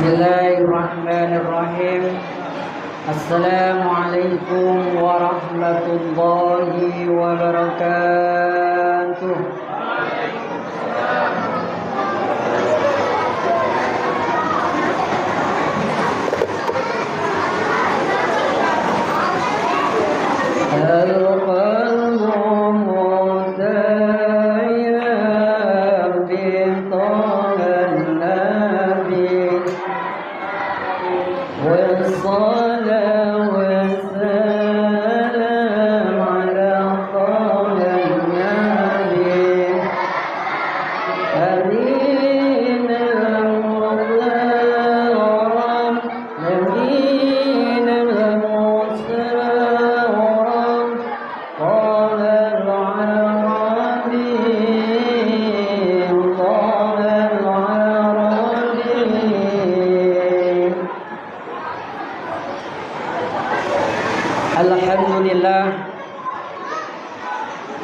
Bismillahirrahmanirrahim. Assalamualaikum warahmatullahi wabarakatuh.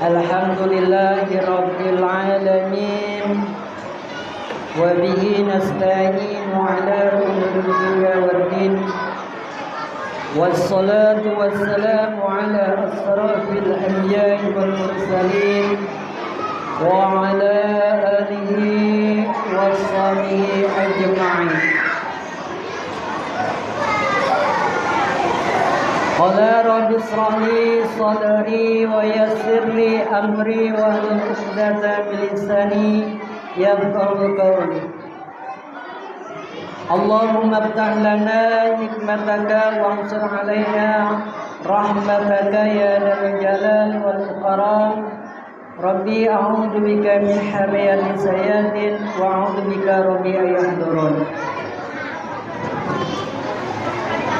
Alhamdulillahi rabbil alamin. Wa bihi nasta'inu ala umuri dunya waddin. Wassalatu wassalamu ala asrafil anbiya'i wal mursalin wa ala alihi washabihi ajma'in. Qala rabbi ishrah li sadri wa yassir li amri wahlul 'uqdatam min lisani yafqahu qawli. Allahumma iftah lana hikmataka wansur 'alaina rahmataka ya dzal jalali wal ikram. Rabbi a'udzu bika min hamiyati sayatin wa a'udzu bika rabbi ayahdurun.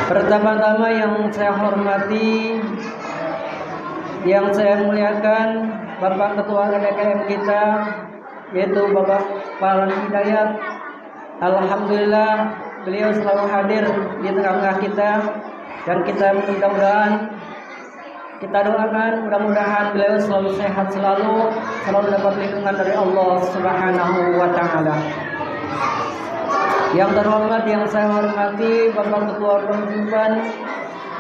Pertama-tama yang saya hormati, yang saya muliakan Bapak Ketua LKM kita, yaitu Bapak Palan Hidayat. Alhamdulillah beliau selalu hadir di tengah-tengah kita, dan kita mudah-mudahan beliau selalu sehat, selalu dapat lindungan dari Allah Subhanahu wa taala. Yang terhormat, yang saya hormati Bapak Ketua Konsumen,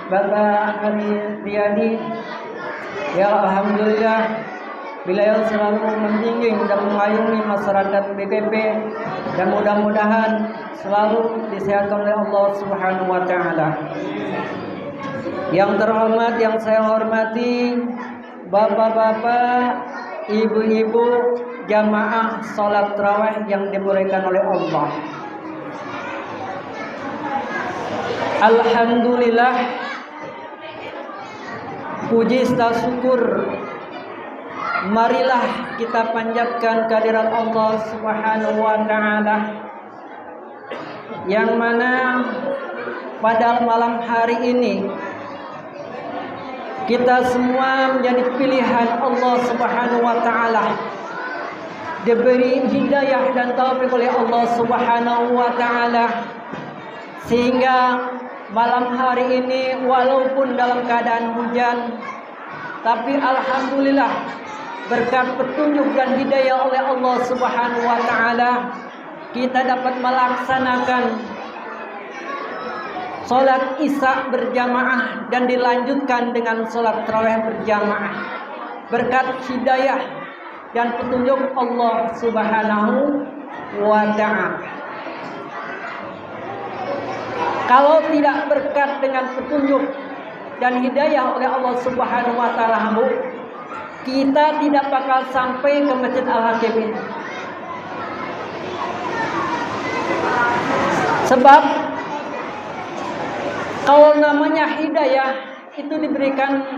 Bapak Ali Riyadi. Ya alhamdulillah beliau selalu menbimbing dan mengayomi masyarakat BPP, dan mudah-mudahan selalu disehatkan oleh Allah Subhanahu wa taala. Yang terhormat, yang saya hormati Bapak-bapak, ibu-ibu jamaah salat tarawih yang dimuliakan oleh Allah. Alhamdulillah, puji serta syukur marilah kita panjatkan kehadirat Allah Subhanahu wa taala, yang mana pada malam hari ini kita semua menjadi pilihan Allah Subhanahu wa taala, diberi hidayah dan taufik oleh Allah Subhanahu wa taala, sehingga malam hari ini walaupun dalam keadaan hujan, tapi alhamdulillah berkat petunjuk dan hidayah oleh Allah Subhanahu wa taala, kita dapat melaksanakan salat Isya berjamaah dan dilanjutkan dengan salat tarawih berjamaah berkat hidayah dan petunjuk Allah Subhanahu wa taala. Kalau tidak berkat dengan petunjuk dan hidayah oleh Allah Subhanahu wa taala, kita tidak bakal sampai ke Masjid Al-Hakim ini. Sebab kalau namanya hidayah itu diberikan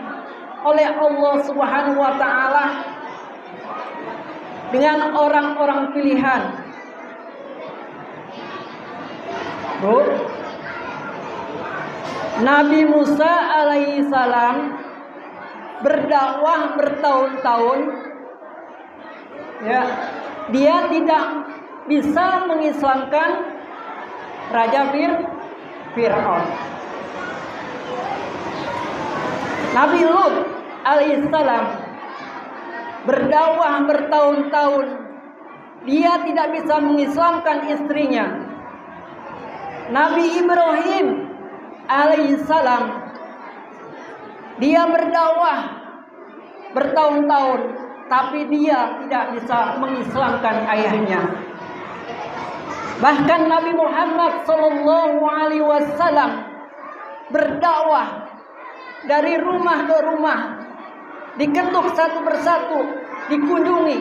oleh Allah Subhanahu wa taala dengan orang-orang pilihan. Bro, Nabi Musa alaihi salam berdakwah bertahun-tahun, ya, dia tidak bisa mengislamkan Raja Fir'aun. Nabi Lut alaihi salam berdakwah bertahun-tahun, dia tidak bisa mengislamkan istrinya. Nabi Ibrahim alaihissalam, dia berdakwah bertahun-tahun, tapi dia tidak bisa mengislamkan ayahnya. Bahkan Nabi Muhammad sallallahu alaihi wasallam berdakwah dari rumah ke rumah, diketuk satu persatu, dikunjungi,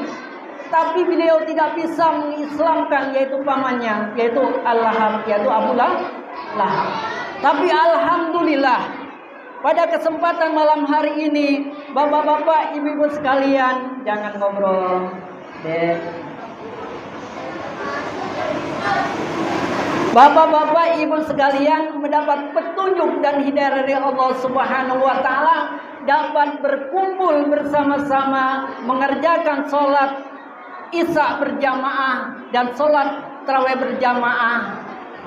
tapi beliau tidak bisa mengislamkan yaitu pamannya, yaitu Al-Lahab, yaitu Abu Lahab. Tapi alhamdulillah, pada kesempatan malam hari ini, bapak-bapak, ibu-ibu sekalian, jangan ngobrol, deh. Bapak-bapak, ibu sekalian mendapat petunjuk dan hidayah dari Allah Subhanahu wa taala, dapat berkumpul bersama-sama mengerjakan sholat Isya berjamaah dan sholat tarawih berjamaah,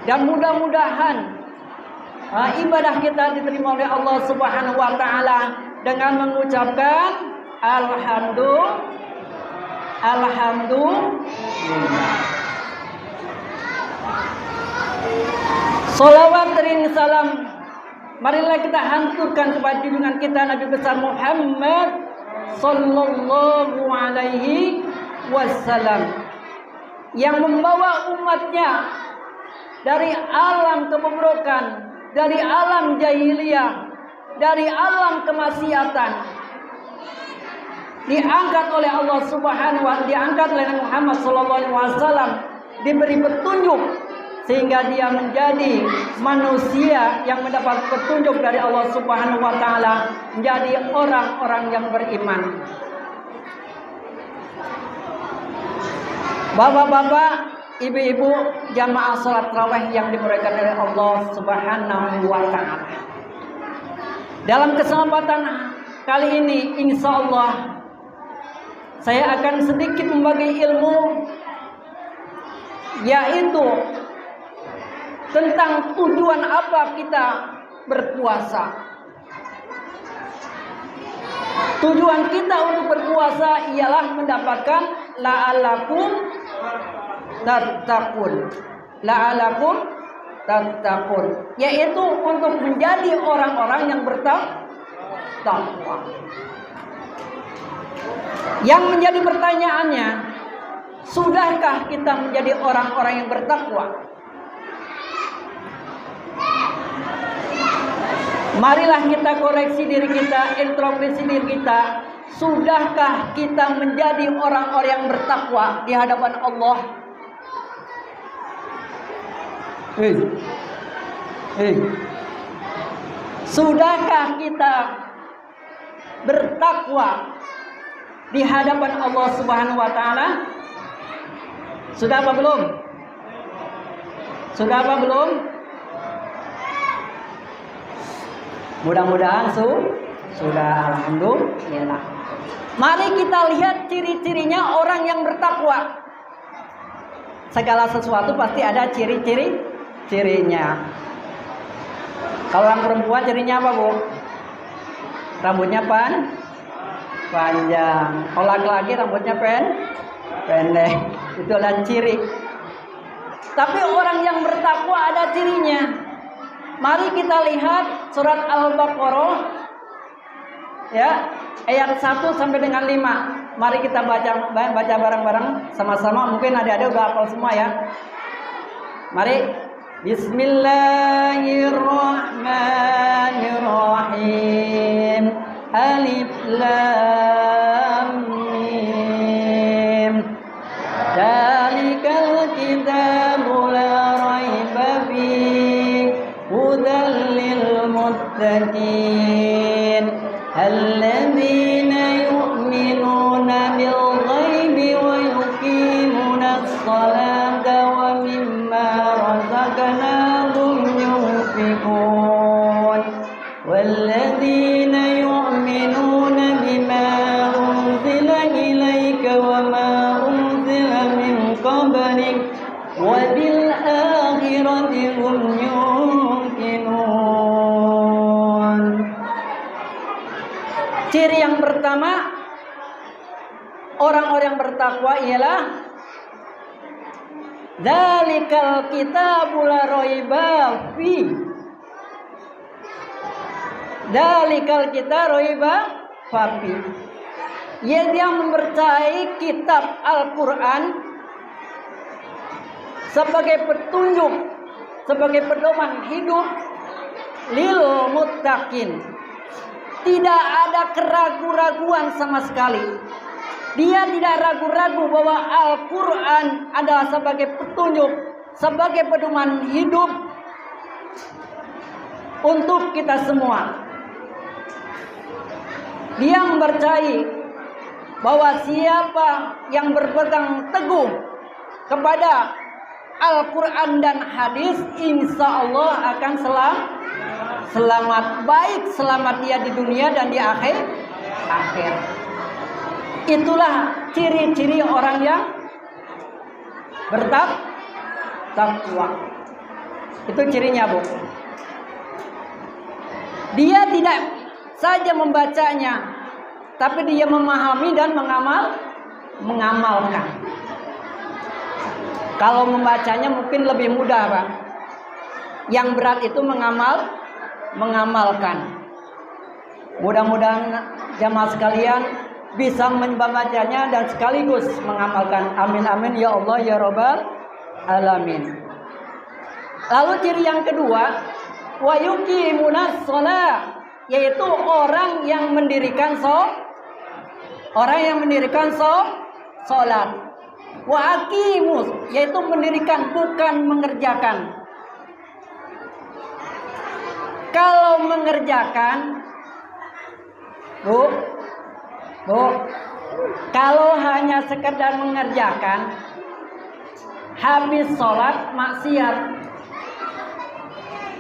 dan mudah-mudahan ibadah kita diterima oleh Allah Subhanahu wa taala dengan mengucapkan alhamdulillah. Salawat dan salam marilah kita hanturkan kepada junjungan kita Nabi besar Muhammad sallallahu alaihi wasallam, yang membawa umatnya dari alam kebobrokan, dari alam jahiliyah, dari alam kemaksiatan, diangkat oleh Allah Subhanahu wa taala, diangkat oleh Muhammad sallallahu alaihi wasallam, diberi petunjuk sehingga dia menjadi manusia yang mendapat petunjuk dari Allah Subhanahu wa taala, menjadi orang-orang yang beriman. Bapak-bapak, ibu-ibu, jamaah salat tarawih yang dimuliakan oleh Allah Subhanahu wa taala. Dalam kesempatan kali ini insya Allah saya akan sedikit membagi ilmu, yaitu tentang tujuan apa kita berpuasa. Tujuan kita untuk berpuasa ialah mendapatkan la'alakum tattaqun, yaitu untuk menjadi orang-orang yang bertakwa. Yang menjadi pertanyaannya, sudahkah kita menjadi orang-orang yang bertakwa? Marilah kita koreksi diri kita, introspeksi diri kita. Sudahkah kita menjadi orang-orang yang bertakwa di hadapan Allah? Sudahkah kita bertakwa di hadapan Allah Subhanahu wa taala? Sudah apa belum? Sudah apa belum? Mudah-mudahan sudah, alhamdulillah. Mari kita lihat ciri-cirinya orang yang bertakwa. Segala sesuatu pasti ada ciri-cirinya. Kalau orang perempuan cirinya apa, Bu? Rambutnya panjang. Kalau laki-laki rambutnya pendek. Itu adalah ciri. Tapi orang yang bertakwa ada cirinya. Mari kita lihat surat Al-Baqarah ya, ayat 1 sampai dengan 5. Mari kita baca bareng-bareng sama-sama. Mungkin adik-adik udah hafal semua ya. Mari. Bismillahirrahmanirrahim. Alif lam mim. Dzalikal kitabu la raiba fihi hudal lil muttaqin alladzina yu'minuna bil ghaibi wa yuqimuna as-salata wa mimma razaqnahum yunfiqun walladzina yu'minuna bima unzila ilayka wa ma unzila min qablik wa bil akhirati hum yuqinun. Ciri yang pertama orang-orang bertakwa ialah Dzalikal kitabul la raiba fi. Dzalikal kitab raiba fi. Yang mempercayai kitab Al-Quran sebagai petunjuk, sebagai pedoman hidup lil muttaqin. Tidak ada keraguan-raguan sama sekali. Dia tidak ragu-ragu bahwa Al-Quran adalah sebagai petunjuk, sebagai pedoman hidup untuk kita semua. Dia mempercayai bahwa siapa yang berpegang teguh kepada Al-Quran dan hadis, insya Allah akan selamat. Baik selamat dia di dunia dan di akhir. Itulah ciri-ciri orang yang bertakwa. Itu cirinya, Bu. Dia tidak saja membacanya, tapi dia memahami dan mengamalkan. Kalau membacanya mungkin lebih mudah, Pak. Yang berat itu mengamalkan. Mudah-mudahan jamaah sekalian bisa membacanya dan sekaligus mengamalkan. Amin amin ya Allah ya Rabbal alamin. Lalu ciri yang kedua, wa yuqimunas shalah, yaitu orang yang mendirikan salat. Wa aqimus, yaitu mendirikan, bukan mengerjakan. Kalau mengerjakan, Bu, kalau hanya sekedar mengerjakan, habis sholat maksiat.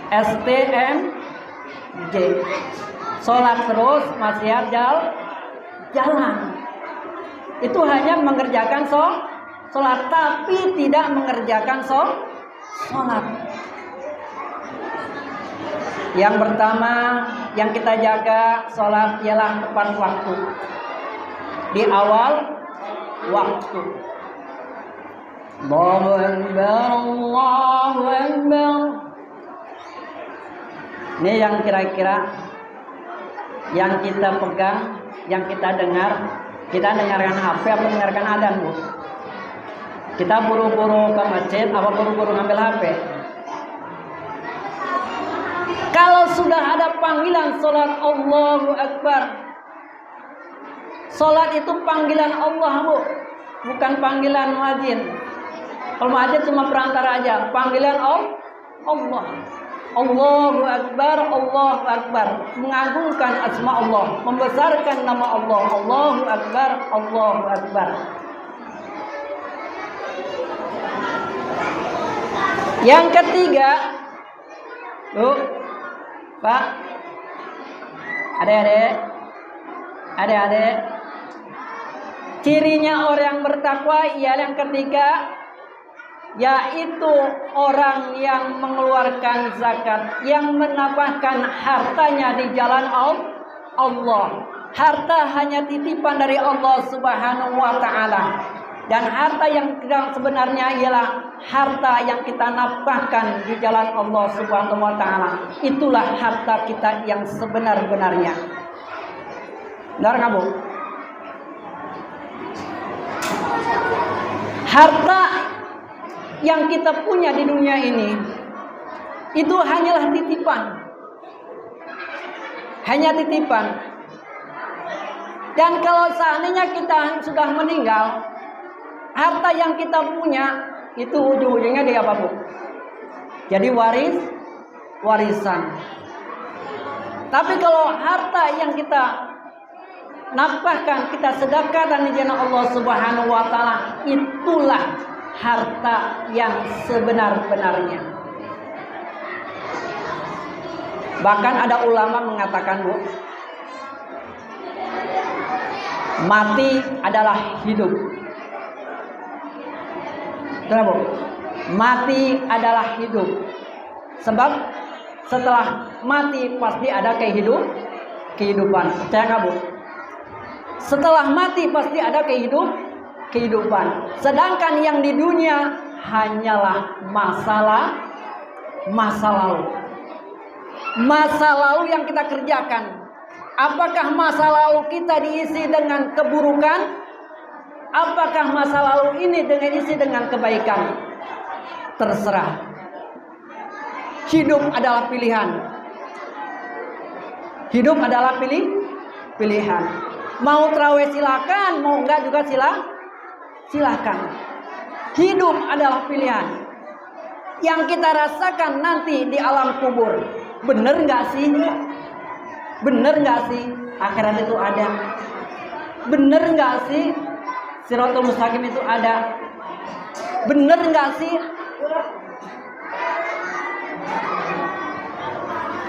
STMJ, sholat terus maksiat jalan. Itu hanya mengerjakan sholat, tapi tidak mengerjakan sholat. Yang pertama yang kita jaga sholat ialah tepat waktu, di awal waktu. Allahu Akbar, Allahu Akbar. Ini yang kira-kira yang kita pegang, yang kita dengar. Kita dengarkan HP apa dengarkan adzan, Bu? Kita buru-buru ke masjid apa buru-buru ngambil HP? Kalau sudah ada panggilan sholat Allahu Akbar, sholat itu panggilan Allah, Bu, bukan panggilan muadzin. Kalau muadzin cuma perantara aja, panggilan Allah. Allahu Akbar, Allahu Akbar, mengagungkan asma Allah, membesarkan nama Allah. Allahu Akbar, Allahu Akbar. Yang ketiga, Bu, Pak, adik-adik, cirinya orang bertakwa ialah yang ketiga, yaitu orang yang mengeluarkan zakat, yang menambahkan hartanya di jalan Allah. Harta hanya titipan dari Allah Subhanahu wa Ta'ala, dan harta yang sebenarnya ialah harta yang kita nafkahkan di jalan Allah Subhanahu wa Ta'ala. Itulah harta kita yang sebenar-benarnya. Benar nggak, Bu? Harta yang kita punya di dunia ini itu hanyalah titipan. Hanya titipan. Dan kalau seandainya kita sudah meninggal, harta yang kita punya itu ujung-ujungnya dia apa, Bu? Jadi warisan. Tapi kalau harta yang kita nafkahkan, kita sedekahkan di jalan Allah Subhanahu wa Ta'ala, itulah harta yang sebenar-benarnya. Bahkan ada ulama mengatakan, Bu, mati adalah hidup. Kenapa, Bu? Mati adalah hidup. Sebab setelah mati pasti ada kehidupan. Percaya nggak, Bu? Setelah mati pasti ada kehidupan. Sedangkan yang di dunia hanyalah masa lalu. Masa lalu yang kita kerjakan. Apakah masa lalu kita diisi dengan keburukan? Apakah masa lalu ini diisi dengan kebaikan? Terserah. Hidup adalah pilihan. Hidup adalah pilihan. Mau terawih silakan, mau enggak juga silakan. Hidup adalah pilihan. Yang kita rasakan nanti di alam kubur. Bener enggak sih? Bener enggak sih akhirat itu ada? Bener enggak sih Shirathul Mustaqim itu ada? Bener enggak sih?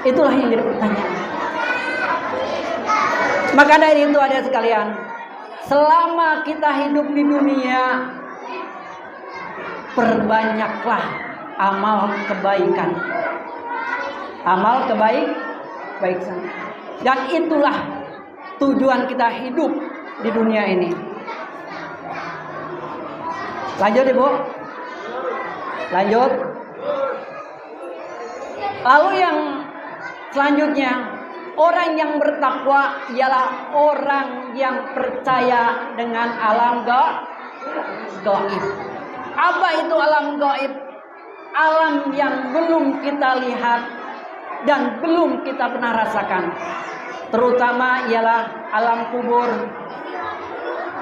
Itulah yang jadi pertanyaan. Maka dari itu ada sekalian, selama kita hidup di dunia, perbanyaklah amal kebaikan. Amal kebaikan. Dan itulah tujuan kita hidup di dunia ini. Lanjut Ibu. Lanjut. Lalu yang selanjutnya, orang yang bertakwa ialah orang yang percaya dengan alam gaib. Apa itu alam gaib? Alam yang belum kita lihat dan belum kita pernah rasakan. Terutama ialah alam kubur.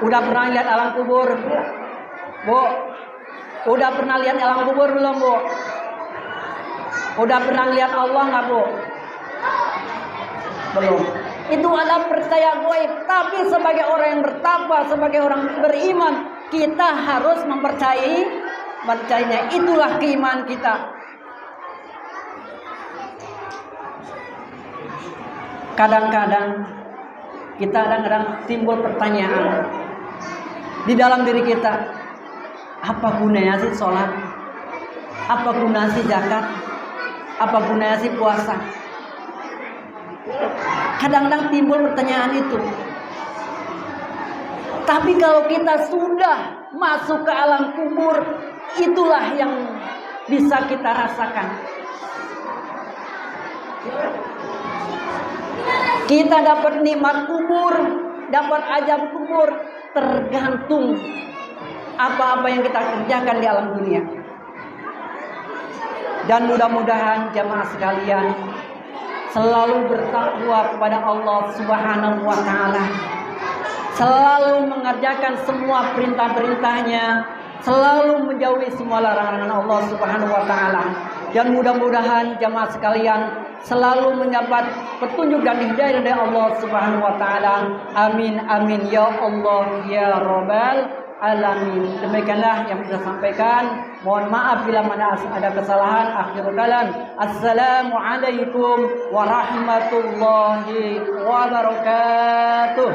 Udah pernah lihat alam kubur? Bu? Udah pernah lihat alam kubur belum, Bu? Udah pernah lihat Allah nggak, Bu? Belum. Itu adalah percaya gaib. Tapi sebagai orang yang bertakwa, sebagai orang beriman, kita harus mempercayainya. Itulah keimanan kita. Kadang-kadang kita timbul pertanyaan di dalam diri kita, apa gunanya sih sholat? Apa gunanya sih zakat? Apa gunanya sih puasa? Kadang-kadang timbul pertanyaan itu. Tapi kalau kita sudah masuk ke alam kubur, itulah yang bisa kita rasakan. Kita dapat nikmat kubur, dapat azab kubur, tergantung apa-apa yang kita kerjakan di alam dunia. Dan mudah-mudahan jamaah sekalian selalu bertakwa kepada Allah Subhanahu wa Ta'ala, selalu mengerjakan semua perintah-perintahnya, selalu menjauhi semua larangan Allah Subhanahu wa Ta'ala. Dan mudah-mudahan jamaah sekalian selalu mendapat petunjuk dan hidayah dari Allah Subhanahu wa Ta'ala. Amin amin ya Allah ya Rabbal alamin. Demikianlah yang bisa sampaikan. Mohon maaf bila mana ada kesalahan. Akhirul kalam. Assalamualaikum warahmatullahi wabarakatuh.